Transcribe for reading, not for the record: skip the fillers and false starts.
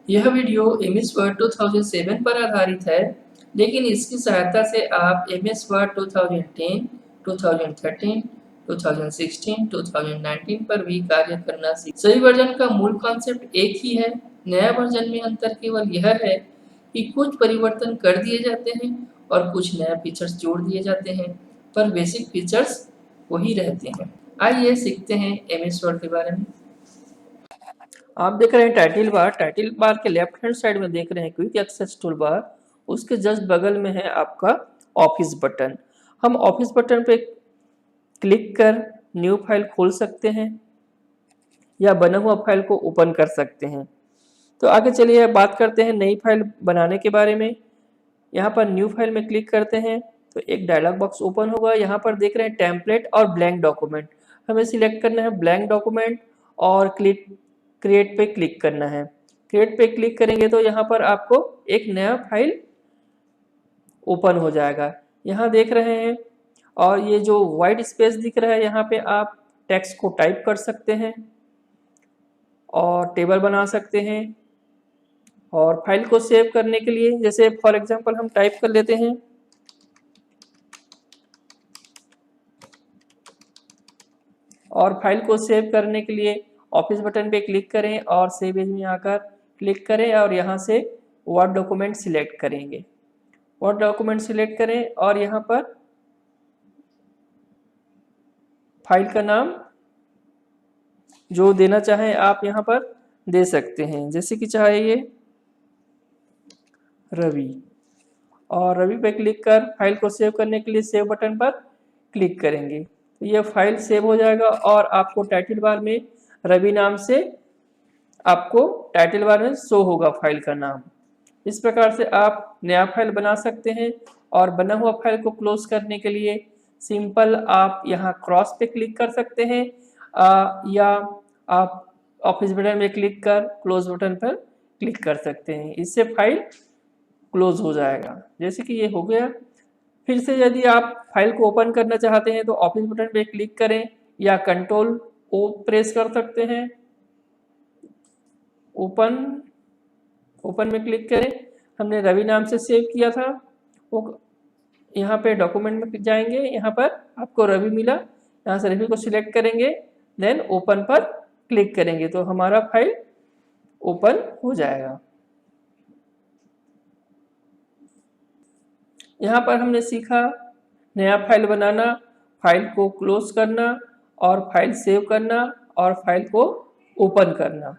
यह video MS word 2007 पर आधारित है, लेकिन इसकी सहायता से आप एमएस वर्ड 2010, 2013, 2016, 2019 पर भी कार्य करना सीख। सभी वर्जन का मूल कॉन्सेप्ट एक ही है। नया वर्जन में अंतर केवल यह है कि कुछ परिवर्तन कर दिए जाते हैं और कुछ नए फीचर्स जोड़ दिए जाते हैं, पर बेसिक फीचर्स वही रहते हैं। आइए सीखते हैं एमएस वर्ड के बारे में। आप देख रहे हैं टाइटल बार के लेफ्ट हैंड साइड में देख रहे हैं क्विक एक्सेस टूल बार। उसके जस्ट बगल में है आपका ऑफिस बटन। हम ऑफिस बटन पे क्लिक कर न्यू फाइल खोल सकते हैं या बना हुआ फाइल को ओपन कर सकते हैं। तो आगे चलिए बात करते हैं नई फाइल बनाने के बारे में। यहाँ पर न्यू फाइल में क्लिक करते हैं तो एक डायलॉग बॉक्स ओपन होगा। यहाँ पर देख रहे हैं टेम्पलेट और ब्लैंक डॉक्यूमेंट। हमें सिलेक्ट करना है ब्लैंक डॉक्यूमेंट और क्रिएट पे क्लिक करना है। क्रिएट पे क्लिक करेंगे तो यहाँ पर आपको एक नया फाइल ओपन हो जाएगा। यहाँ देख रहे हैं और ये जो वाइट स्पेस दिख रहा है यहाँ पे आप टेक्स्ट को टाइप कर सकते हैं और टेबल बना सकते हैं। और फाइल को सेव करने के लिए जैसे फॉर एग्जांपल हम टाइप कर लेते हैं और फाइल को सेव करने के लिए ऑफिस बटन पे क्लिक करें और सेव एज में आकर क्लिक करें और यहाँ से वर्ड डॉक्यूमेंट सिलेक्ट करेंगे। वर्ड डॉक्यूमेंट सिलेक्ट करें और यहाँ पर फाइल का नाम जो देना चाहें आप यहाँ पर दे सकते हैं, जैसे कि चाहिए रवि। और रवि पे क्लिक कर फाइल को सेव करने के लिए सेव बटन पर क्लिक करेंगे तो ये फाइल सेव हो जाएगा और आपको टाइटल बार में रवि नाम से आपको टाइटल बार में शो होगा फाइल का नाम। इस प्रकार से आप नया फाइल बना सकते हैं और बना हुआ फाइल को क्लोज करने के लिए सिंपल आप यहाँ क्रॉस पे क्लिक कर सकते हैं या आप ऑफिस बटन में क्लिक कर क्लोज बटन पर क्लिक कर सकते हैं। इससे फाइल क्लोज हो जाएगा। जैसे कि ये हो गया। फिर से यदि आप फाइल को ओपन करना चाहते हैं तो ऑफिस बटन पे क्लिक करें या कंट्रोल ओ प्रेस कर सकते हैं। ओपन में क्लिक करें। हमने रवि नाम से सेव किया था वो यहाँ पे डॉक्यूमेंट में जाएंगे, यहाँ पर आपको रवि मिला, यहाँ से रवि को सिलेक्ट करेंगे देन ओपन पर क्लिक करेंगे तो हमारा फाइल ओपन हो जाएगा। यहाँ पर हमने सीखा नया फाइल बनाना, फाइल को क्लोज करना और फाइल सेव करना और फाइल को ओपन करना।